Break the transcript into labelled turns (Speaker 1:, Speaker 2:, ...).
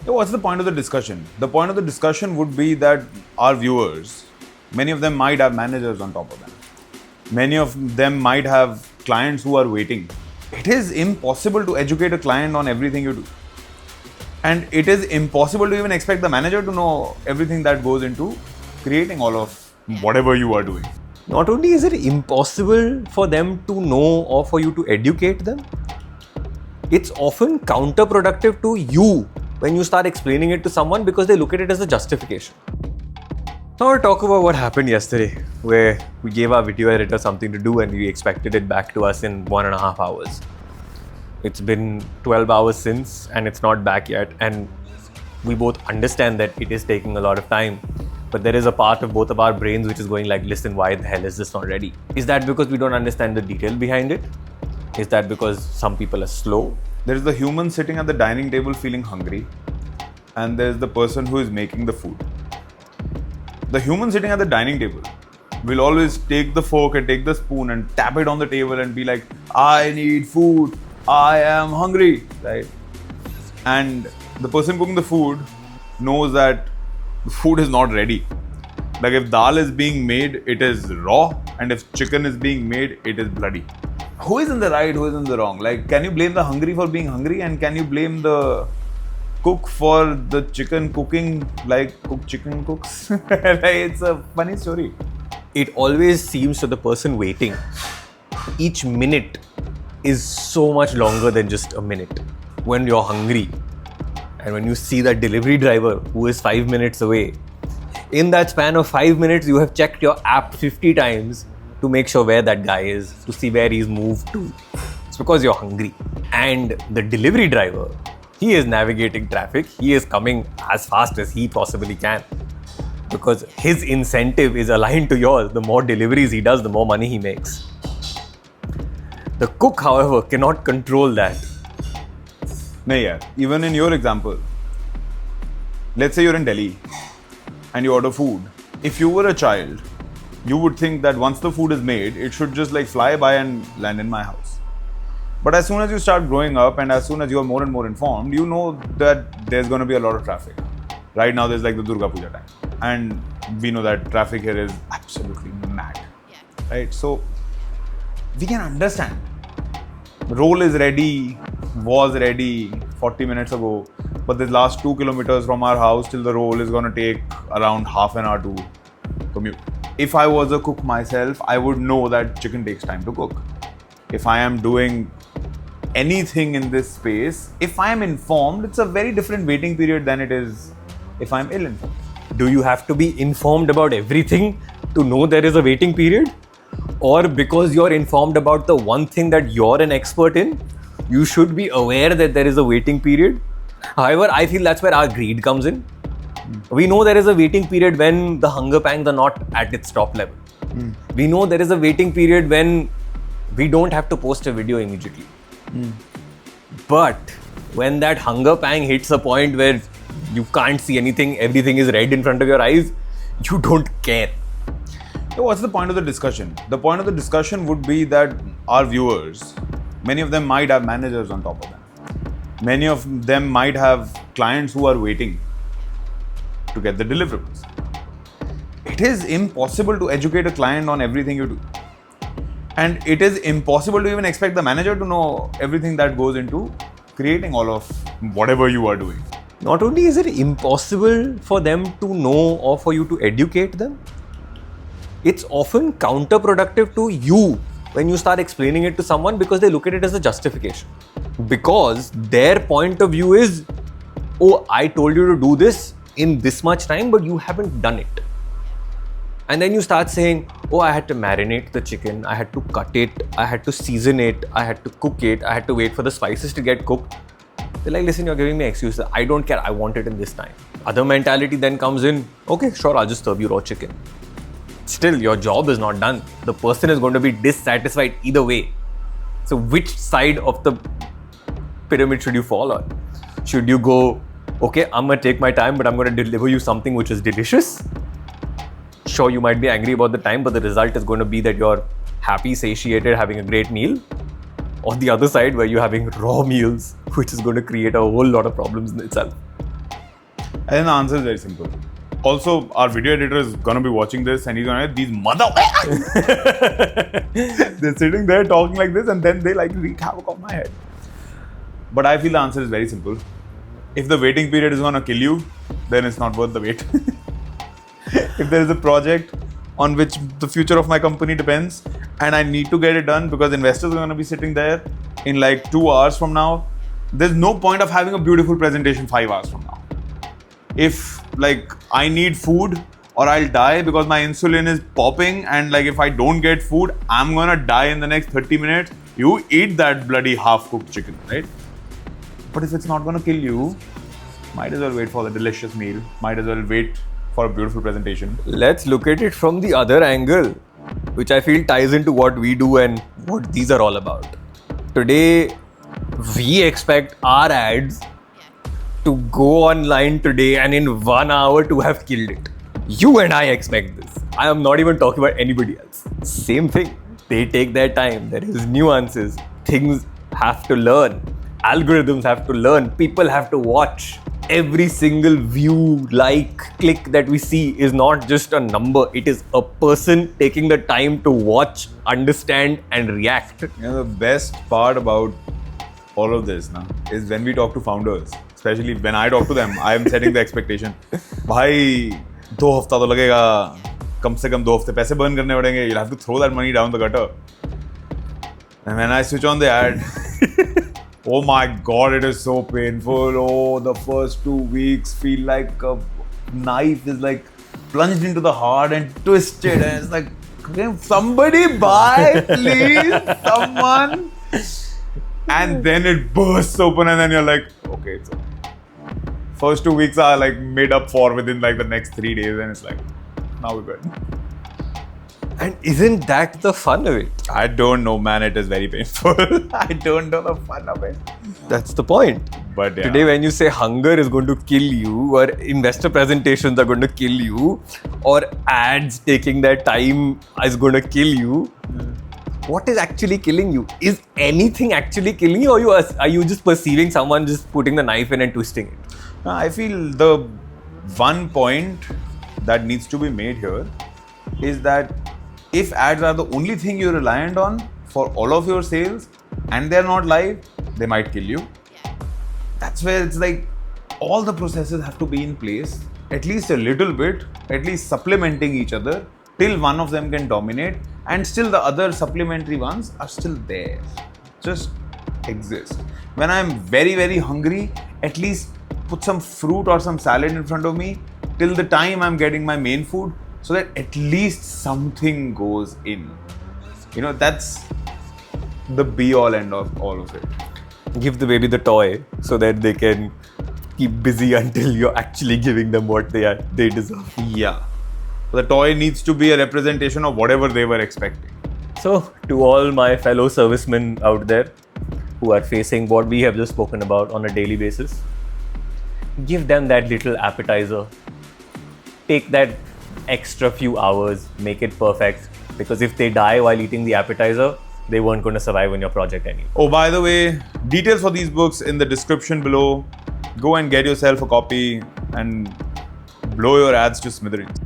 Speaker 1: So what's the point of the discussion? The point of the discussion would be that our viewers, many of them might have managers on top of them. Many of them might have clients who are waiting. It is impossible to educate a client on everything you do. And it is impossible to even expect the manager to know everything that goes into creating all of whatever you are doing.
Speaker 2: Not only is it impossible for them to know or for you to educate them, it's often counterproductive to you when you start explaining it to someone because they look at it as a justification. Now I'll talk about what happened yesterday, where we gave our video editor something to do and we expected it back to us in 1.5 hours. It's been 12 hours since and it's not back yet, and we both understand that it is taking a lot of time. But there is a part of both of our brains which is going like, listen, why the hell is this not ready? Is that because we don't understand the detail behind it? Is that because some people are slow?
Speaker 1: There's the human sitting at the dining table feeling hungry, and there's the person who is making the food. The human sitting at the dining table will always take the fork and take the spoon and tap it on the table and be like, I need food, I am hungry, right? And the person cooking the food knows that the food is not ready. Like if dal is being made, it is raw, and if chicken is being made, it is bloody. Who is in the right, who is in the wrong? Like, can you blame the hungry for being hungry, and can you blame the cook for the chicken cooking like cook chicken cooks? Like, it's a funny story.
Speaker 2: It always seems to the person waiting, each minute is so much longer than just a minute. When you're hungry and when you see that delivery driver who is 5 minutes away, in that span of 5 minutes, you have checked your app 50 times to make sure where that guy is, to see where he's moved to. It's because you're hungry. And the delivery driver, he is navigating traffic. He is coming as fast as he possibly can because his incentive is aligned to yours. The more deliveries he does, the more money he makes. The cook, however, cannot control that.
Speaker 1: No, yeah. Even in your example, let's say you're in Delhi and you order food. If you were a child, you would think that once the food is made, it should just like fly by and land in my house. But as soon as you start growing up and as soon as you are more and more informed, you know that there's going to be a lot of traffic. Right now there's like the Durga Puja time, and we know that traffic here is absolutely mad, right? So we can understand. Roll is ready, was ready 40 minutes ago, but the last 2 kilometers from our house till the roll is going to take around half an hour to commute. If I was a cook myself, I would know that chicken takes time to cook. If I am doing anything in this space, if I am informed, it's a very different waiting period than it is if I'm ill-informed.
Speaker 2: Do you have to be informed about everything to know there is a waiting period? Or because you're informed about the one thing that you're an expert in, you should be aware that there is a waiting period? However, I feel that's where our greed comes in. We know there is a waiting period when the hunger pangs are not at its top level. We know there is a waiting period when we don't have to post a video immediately. But when that hunger pang hits a point where you can't see anything, everything is red in front of your eyes, you don't care.
Speaker 1: So what's the point of the discussion? The point of the discussion would be that our viewers, many of them might have managers on top of them. Many of them might have clients who are waiting to get the deliverables. It is impossible to educate a client on everything you do. And it is impossible to even expect the manager to know everything that goes into creating all of whatever you are doing.
Speaker 2: Not only is it impossible for them to know or for you to educate them, it's often counterproductive to you when you start explaining it to someone because they look at it as a justification. Because their point of view is, oh, I told you to do this in this much time, but you haven't done it. And then you start saying, oh, I had to marinate the chicken, I had to cut it, I had to season it, I had to cook it, I had to wait for the spices to get cooked. They're like, listen, you're giving me excuses. I don't care, I want it in this time. Other mentality then comes in, okay, sure, I'll just serve you raw chicken. Still, your job is not done. The person is going to be dissatisfied either way. So which side of the pyramid should you fall on? Should you go, okay, I'm going to take my time, but I'm going to deliver you something which is delicious? Sure, you might be angry about the time, but the result is going to be that you're happy, satiated, having a great meal. Or the other side where you're having raw meals, which is going to create a whole lot of problems in itself.
Speaker 1: I think the answer is very simple. Also, our video editor is gonna be watching this and he's gonna these mother. They're sitting there talking like this and then they like wreak havoc on my head. But I feel the answer is very simple. If the waiting period is gonna kill you, then it's not worth the wait. If there is a project on which the future of my company depends and I need to get it done because investors are gonna be sitting there in like 2 hours from now, there's no point of having a beautiful presentation 5 hours from now. If like I need food or I'll die because my insulin is popping and like if I don't get food, I'm gonna die in the next 30 minutes. You eat that bloody half-cooked chicken, right? But if it's not gonna kill you, might as well wait for the delicious meal. Might as well wait for a beautiful presentation.
Speaker 2: Let's look at it from the other angle, which I feel ties into what we do and what these are all about. Today, we expect our ads to go online today and in 1 hour to have killed it. You and I expect this. I am not even talking about anybody else. Same thing. They take their time. There is nuances. Things have to learn. Algorithms have to learn. People have to watch. Every single view, like, click that we see is not just a number. It is a person taking the time to watch, understand and react.
Speaker 1: You know, the best part about all of this is when we talk to founders, especially when I talk to them, I am setting the expectation. Bhai, 2 हफ्ता तो लगेगा, कम से कम 2 हफ्ते पैसे burn करने पड़ेंगे. You'll have to throw that money down the gutter. And when I switch on the ad, oh my God, it is so painful. Oh, the first 2 weeks feel like a knife is like plunged into the heart and twisted. And it's like, can somebody buy, please, someone. And then it bursts open and then you're like, okay, it's okay. First 2 weeks are like made up for within like the next 3 days and it's like, now we're good.
Speaker 2: And isn't that the fun of it?
Speaker 1: I don't know, man. It is very painful. I don't know the fun of it.
Speaker 2: That's the point.
Speaker 1: But yeah.
Speaker 2: Today, when you say hunger is going to kill you, or investor presentations are going to kill you, or ads taking their time is going to kill you, what is actually killing you? Is anything actually killing you, or are you just perceiving someone just putting the knife in and twisting it?
Speaker 1: I feel the one point that needs to be made here is that if ads are the only thing you're reliant on for all of your sales and they're not live, they might kill you. That's where it's like all the processes have to be in place, at least a little bit, at least supplementing each other till one of them can dominate and still the other supplementary ones are still there, just exist. When I'm very, very hungry, at least put some fruit or some salad in front of me till the time I'm getting my main food, so that at least something goes in. You know, that's the be all end of all of it.
Speaker 2: Give the baby the toy so that they can keep busy until you're actually giving them what they deserve.
Speaker 1: Yeah. The toy needs to be a representation of whatever they were expecting.
Speaker 2: So, to all my fellow servicemen out there who are facing what we have just spoken about on a daily basis, give them that little appetizer. Take that extra few hours, make it perfect, because if they die while eating the appetizer, they weren't going to survive on your project anymore.
Speaker 1: Oh, by the way, details for these books in the description below. Go and get yourself a copy and blow your ads to smithereens.